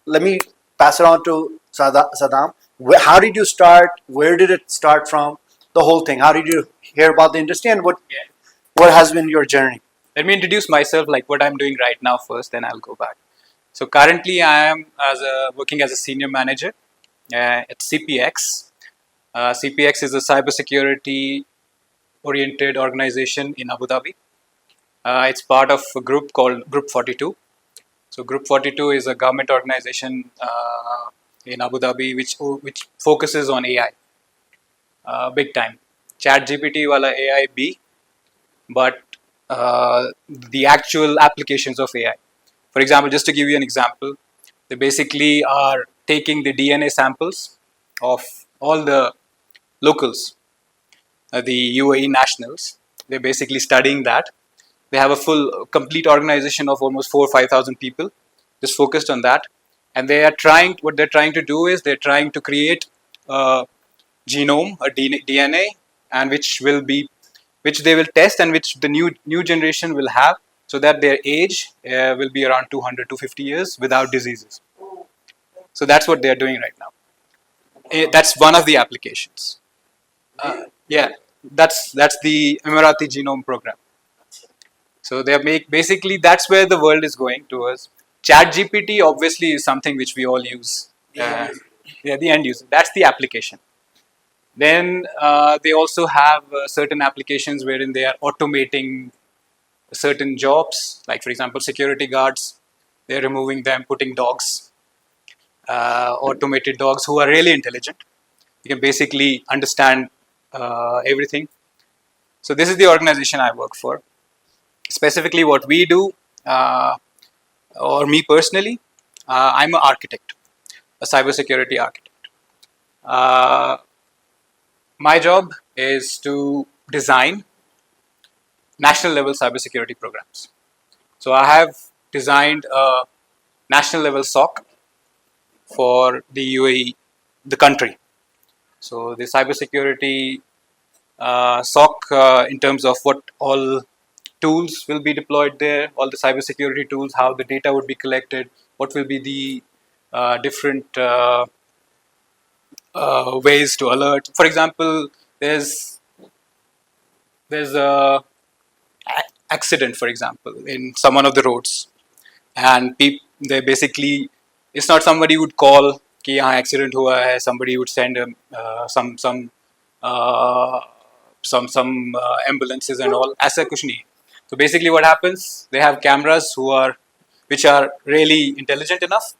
let me pass it on to Saddam. How did you start? Where did it start from? The whole thing. How did you hear about the industry, and what has been your journey? Let me introduce myself, like what I'm doing right now first, then I'll go back. So currently, I am working as a senior manager at CPX. CPX is a cybersecurity oriented organization in Abu Dhabi. It's part of a group called Group 42. So Group 42 is a government organization in Abu Dhabi which focuses on AI, big time. Chat GPT wala AI B, but the actual applications of AI. For example, just to give you an example, they basically are taking the DNA samples of all the locals, the UAE nationals. They're basically studying that. They have a full, complete organization of almost 4,000 or 5,000 people just focused on that. And they are trying, what they're trying to do is they're trying to create a genome, a DNA, and which they will test and which the new generation will have, so that their age will be around 200 to 50 years without diseases. So that's what they're doing right now. That's one of the applications. Yeah, that's the Emirati Genome Program. So they make basically that's where the world is going towards. Chat GPT obviously is something which we all use. Yeah, the end user. That's the application. Then they also have certain applications wherein they are automating certain jobs, like for example, security guards. They're removing them, putting dogs, automated dogs who are really intelligent. You can basically understand everything. So this is the organization I work for. Specifically, what we do, or me personally, I'm an architect, a cybersecurity architect. Uh, my job is to design national level cybersecurity programs. So I have designed a national level SOC for the UAE, the country. So the cybersecurity SOC in terms of what all tools will be deployed there, all the cybersecurity tools, how the data would be collected, what will be the different ways to alert. For example, there's a accident, for example, in some one of the roads, and they basically, it's not somebody would call कि यहाँ accident हुआ है. Somebody would send uh, some ambulances and all. ऐसा कुछ नहीं. So basically, what happens? They have cameras which are really intelligent enough.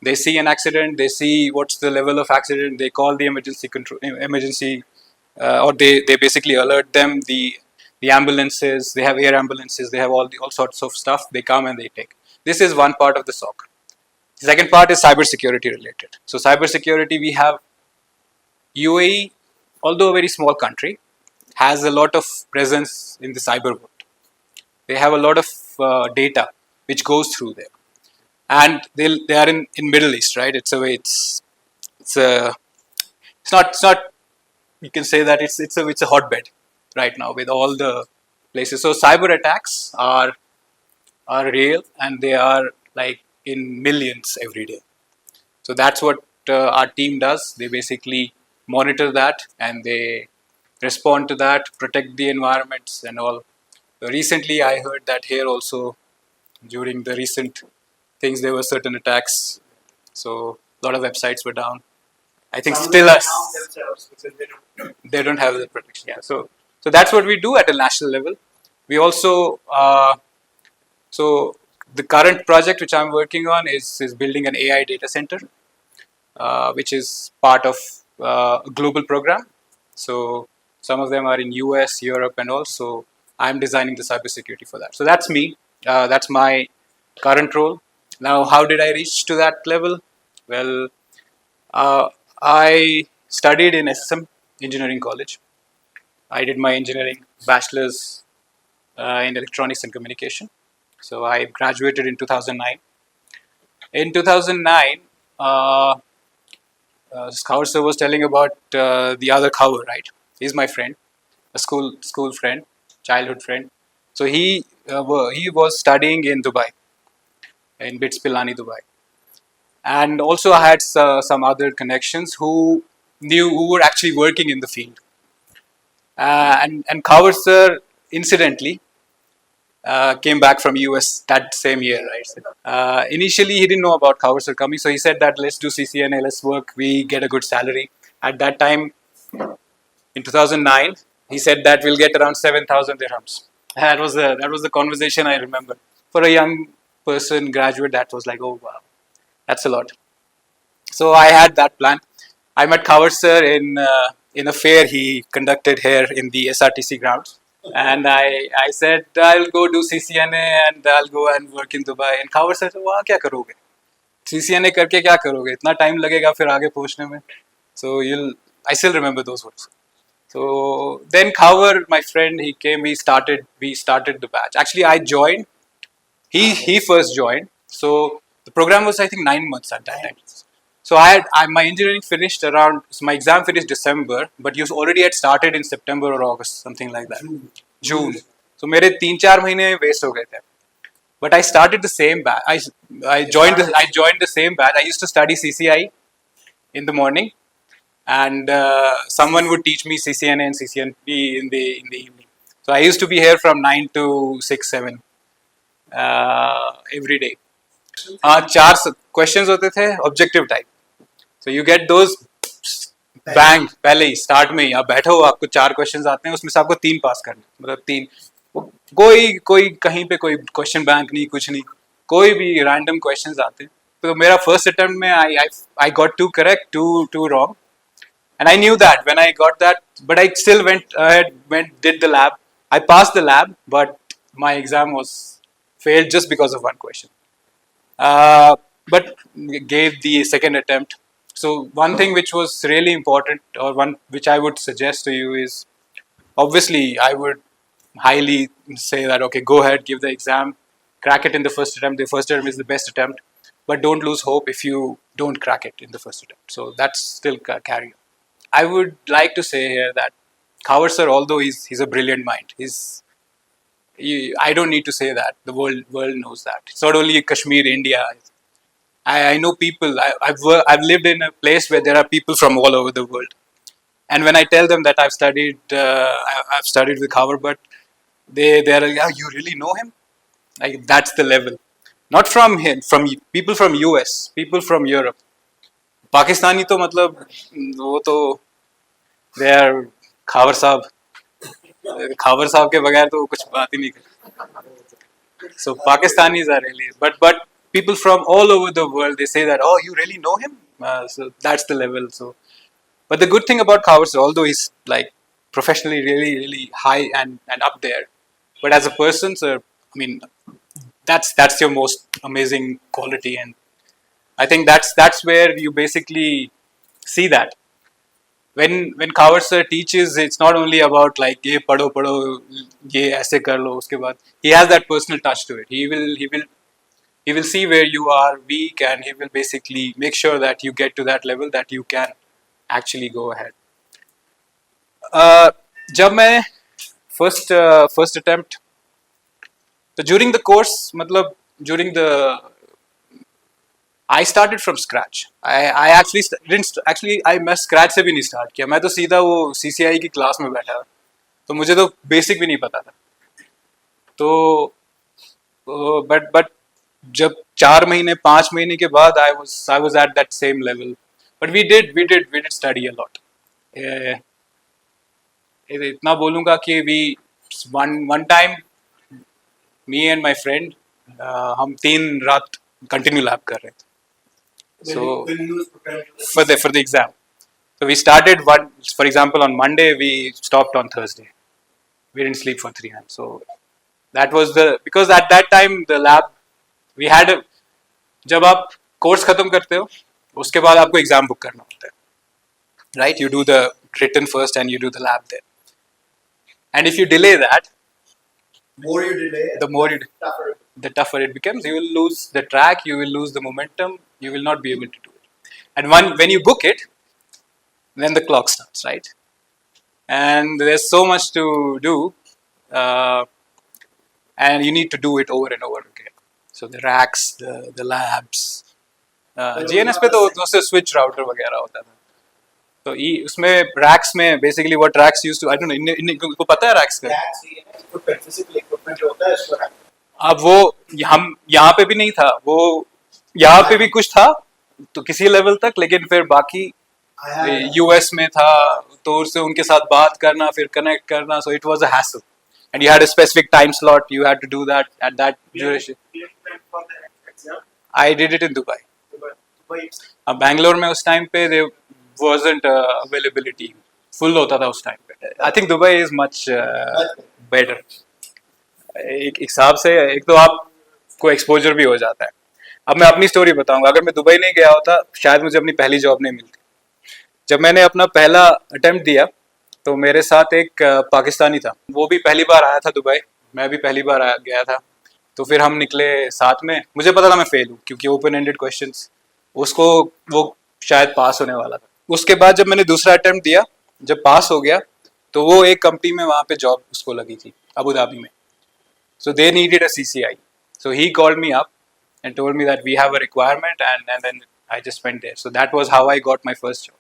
They see an accident. They see what's the level of accident. They call the emergency, or they basically alert them. The ambulances. They have air ambulances. They have all sorts of stuff. They come and they take. This is one part of the SOC. The second part is cybersecurity related. So cybersecurity, we have UAE, although a very small country, has a lot of presence in the cyber world. They have a lot of data which goes through there, and they are in Middle East, right? It's a it's not you can say that it's a hotbed right now with all the places. So cyber attacks are real, and they are like in millions every day. So that's what our team does. They basically monitor that and they respond to that, protect the environments and all. Recently, I heard that here also during the recent things there were certain attacks. So a lot of websites were down. I think still they don't have the protection. Yeah. So that's what we do at a national level. We also so the current project which I'm working on is building an AI data center, which is part of a global program. So some of them are in US, Europe, and also I'm designing the cybersecurity for that. So that's me. That's my current role. Now, how did I reach to that level? Well, I studied in SSM Engineering College. I did my engineering bachelor's in electronics and communication. So I graduated in 2009. In 2009, Kaur sir was telling about the other Kaur, right? He's my friend, a school friend, childhood friend. So he was studying in Dubai, in BITS Pilani, Dubai, and also I had some other connections who were actually working in the field. And Khawar sir, incidentally, came back from US that same year, right? Initially, he didn't know about Khawar sir coming, so he said that let's do CCNA, let's work, we get a good salary. At that time, in 2009, he said that we'll get around 7,000 dirhams. That was the conversation I remember. For a young person, graduate, that was like, oh wow, that's a lot. So I had that plan. I met Khawar sir in a fair he conducted here in the SRTC grounds. And I said, I'll go do CCNA and I'll go and work in Dubai. And Khawar sir said, वहाँ क्या करोगे? CCNA करके क्या करोगे? इतना time लगेगा फिर आगे पहुँचने में. So I still remember those words. So then Khawar, my friend, he came. We started the batch. Actually, I joined. He first joined. So the program was, I think, 9 months at that time. So my engineering finished around. So my exam finished December, but you already had started in September or August, something like that. June. So मेरे 3-4 महीने waste हो गए थे. But I started the same batch. I joined the same batch. I used to study CCI in the morning, and someone would teach me CCNA and CCNP in the evening. So I used to be here from 9 to 6-7 every day. 4 questions होते थे objective type. So you get those bang पहले ही start में ही आप बैठे हो, आपको 4 questions आते हैं, उसमें से आपको 3 पास करने, मतलब 3. कोई कोई कहीं पे कोई क्वेश्चन बैंक नहीं, कुछ नहीं, कोई भी रैंडम क्वेश्चंस आते हैं. तो मेरा फर्स्ट अटेम्प्ट में I got 2 correct, 2 wrong. And I knew that when I got that, but I still went ahead, did the lab. I passed the lab, but my exam was failed just because of one question. But gave the second attempt. So one thing which was really important, or one which I would suggest to you is, obviously I would highly say that okay, go ahead, give the exam, crack it in the first attempt. The first attempt is the best attempt, but don't lose hope if you don't crack it in the first attempt. So that's still carry on. I would like to say here that Khawar sir, although he's a brilliant mind, I don't need to say that. The world knows that. It's not only Kashmir, India. I know people. I've lived in a place where there are people from all over the world, and when I tell them that I've studied with Khawar, but they're like, yeah, you really know him? Like that's the level. Not from him, from people from US, people from Europe. Pakistani तो मतलब वो तो they are Khawar साहब के बगैर तो कुछ बात ही नहीं करते. So Pakistanis are really, but people from all over the world, they say that, oh, you really know him. So that's the level. So, but the good thing about Khawar sir, although he's like professionally really high and up there, but as a person, sir, I mean, that's your most amazing quality, and I think that's where you basically see that when Khawar sir teaches, it's not only about like ये पढ़ो ये ऐसे कर लो उसके बाद. He has that personal touch to it. He will see where you are weak, and he will basically make sure that you get to that level that you can actually go ahead. जब मैं first attempt, so during the course, मतलब during the I started from scratch. I actually didn't actually मैं scratch से भी नहीं start किया. मैं तो सीधा वो CCI की क्लास में बैठा, तो मुझे तो बेसिक भी नहीं पता था. तो but जब 4 महीने 5 महीने के बाद I was at that same level. But we did study a lot. इतना बोलूँगा कि we one time me and my friend हम 3 रात कंटिन्यू लैब कर रहे थे. So for the exam, so we started for example, on Monday, we stopped on Thursday. We didn't sleep for 3 months. So that was because at that time the lab we had जब आप course खत्म करते हो उसके बाद आपको exam book करना होता है, right? You do the written first and you do the lab there. And if you delay that, the tougher it becomes. You will lose the track, you will lose the momentum, you will not be able to do it. And when you book it, then the clock starts, right? And there's so much to do, and you need to do it over and over again. So the racks, the labs, GNS पे तो उससे switch router वगैरह होता था. तो उसमें racks में basically what racks used to, I don't know, इनको पता है रैक्स का? फिजिकल इक्विपमेंट जो होता है उसको रख. अब वो हम यहाँ पे भी नहीं था वो, यहाँ पे भी कुछ था तो किसी लेवल तक, लेकिन फिर बाकी यूएस में था तो उससे उनके साथ बात करना फिर कनेक्ट करना, so it was a hassle and you had a specific time slot, you had to do that at that duration. I did it in Dubai. अब बैंगलोर में उस टाइम पे दे wasn't availability, फुल होता था उस टाइम पे. I think Dubai is much better एक हिसाब से. एक तो आपको एक्सपोजर भी हो जाता है. अब मैं अपनी स्टोरी बताऊंगा. अगर मैं दुबई नहीं गया होता शायद मुझे अपनी पहली जॉब नहीं मिलती. जब मैंने अपना पहला अटेम्प्ट दिया तो मेरे साथ एक पाकिस्तानी था, वो भी पहली बार आया था दुबई, मैं भी पहली बार गया था. तो फिर हम निकले साथ में. मुझे पता था मैं फेल हूँ क्योंकि ओपन एंडेड क्वेश्चंस, उसको वो शायद पास होने वाला था. उसके बाद जब मैंने दूसरा अटेम्प्ट दिया, जब पास हो गया तो वो एक कंपनी में वहाँ पे जॉब उसको लगी थी अबू धाबी में. So they needed a CCI. So he called me up and told me that we have a requirement, and then I just went there. So that was how I got my first job.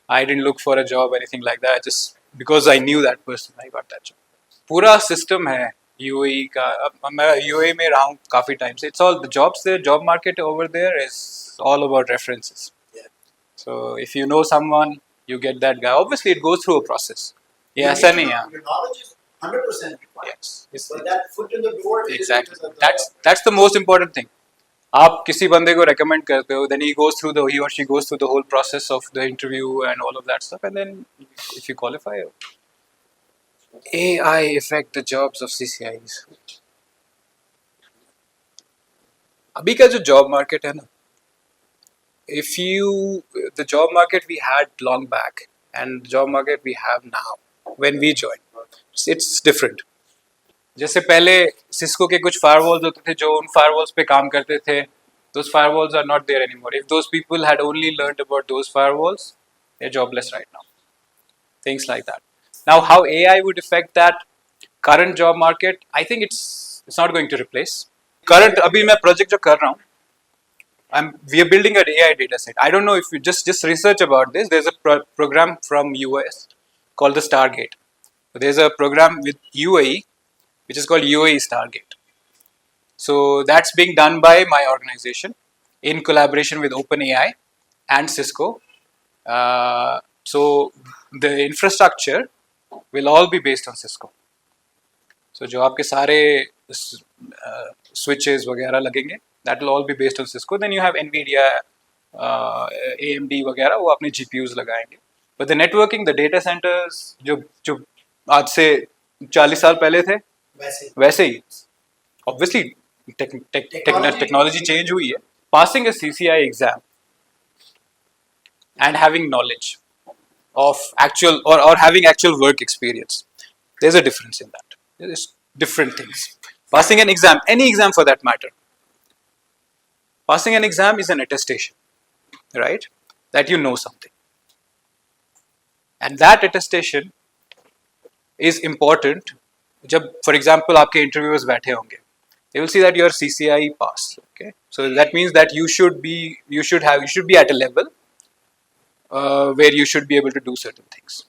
I didn't look for a job or anything like that. I just because I knew that person, I got that job. पूरा system है UAE का. अब मैं UAE में रहा हूँ काफी time से. It's all the jobs there, job market over there is all about references. So if you know someone, you get that guy. Obviously, it goes through a process. ये ऐसा नहीं है. Your knowledge is 100% required. Yes. But that foot in the door is Exactly. because of the That's the most important thing. आप किसी बंदे को recommend करते हो, then he or she goes through the whole process of the interview and all of that stuff, and then if you qualify, AI affect the jobs of CCIs. अभी का जो job market है ना, if you the job market we had long back and the job market we have now when we joined, it's different. जैसे पहले Cisco के कुछ firewalls होते थे जो उन फायरवॉल्स पे काम करते थे. those firewalls are not there anymore. If those people had only learned about those firewalls, they're jobless right now. Things like that. Now, how AI would affect that current job market, I think it's not going to replace. Current अभी मैं project जो कर रहा हूँ, we are building an AI data set. I don't know if you just research about this. There's a program from US called the Stargate. There's a program with UAE which is called UAE Stargate. So that's being done by my organization in collaboration with OpenAI and Cisco. So the infrastructure will all be based on Cisco. So जो आपके सारे switches वगैरह लगेंगे, that will all be based on Cisco. Then you have NVIDIA, AMD वगैरह, वो अपने GPUs लगाएंगे. But the networking, the data centers जो आज से 40 साल पहले थे, वैसे ही. Obviously, technology change हुई है. Passing a CCI exam and having knowledge of actual or having actual work experience, there's a difference in that. There's different things. Passing an exam, any exam for that matter, passing an exam is an attestation, right? That you know something. And that attestation is important. जब, for example, आपके interviewers बैठे होंगे, they will see that you are CCI pass. Okay, so that means that you should be at a level where you should be able to do certain things,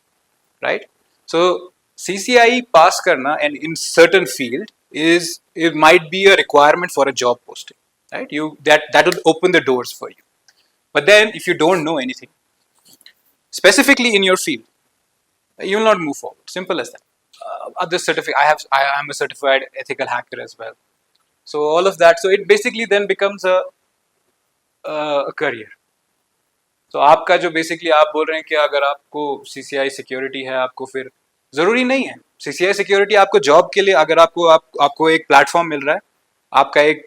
right? So CCI pass करना and in certain field it might be a requirement for a job posting, right? That will open the doors for you. But then if you don't know anything specifically in your field, you will not move forward. Simple as that. Other certificate, I am a certified ethical hacker as well. So all of that, so it basically then becomes a career. तो आपका जो basically आप बोल रहे हैं कि अगर आपको CCI सिक्योरिटी है, आपको फिर जरूरी नहीं है CCI सिक्योरिटी आपको जॉब के लिए. अगर आपको एक प्लेटफॉर्म मिल रहा है, आपका एक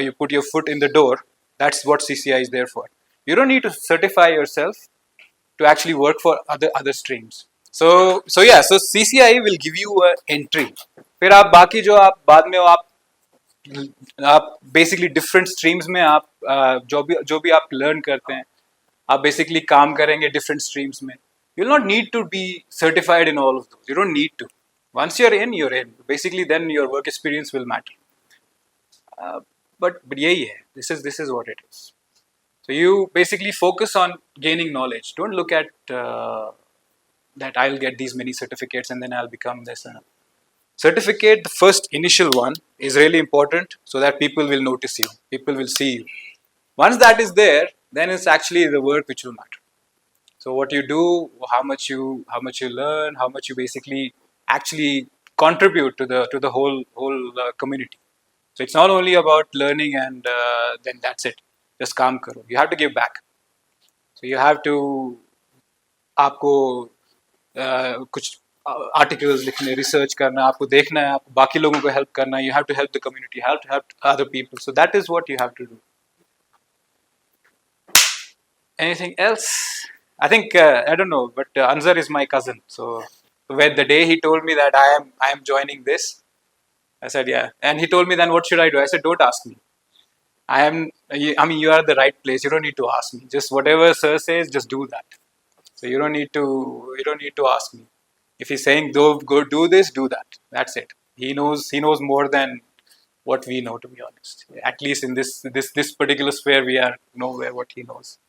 you put your foot in the door, that's what CCI is there for. You don't need to certify yourself to actually work for other streams. So yeah, so CCI will give you a entry. फिर आप बाकी जो आप बाद में आप basically different streams में आप जो भी आप लर्न करते हैं, आप बेसिकली काम करेंगे डिफरेंट स्ट्रीम्स में. You will not need to be certified in all of those. You don't need to. Once you're in basically, then your work experience will matter. But यही है, this is what it is. So you basically focus on gaining knowledge. Don't look at that I'll get these many certificates and then I'll become this. Certificate, the first initial one, is really important so that people will notice you, people will see you. Once that is there, then it's actually the work which will matter. So what you do, how much you learn, how much you basically actually contribute to the whole community. So it's not only about learning and then that's it. Just काम करो. You have to give back. So you have to आपको कुछ articles लिखने, research करना, आपको देखना है, आपको बाकी लोगों को हेल्प करना है. You have to help the community, help other people. So that is what you have to do. Anything else? I think I don't know, but Anzar is my cousin. So when the day he told me that I am joining this, I said yeah, and he told me then what should I do? I said don't ask me. I mean you are at the right place. You don't need to ask me. Just whatever sir says, just do that. So you don't need to ask me. If he's saying go do this, do that. That's it. He knows more than what we know, to be honest. At least in this particular sphere, we are nowhere what he knows.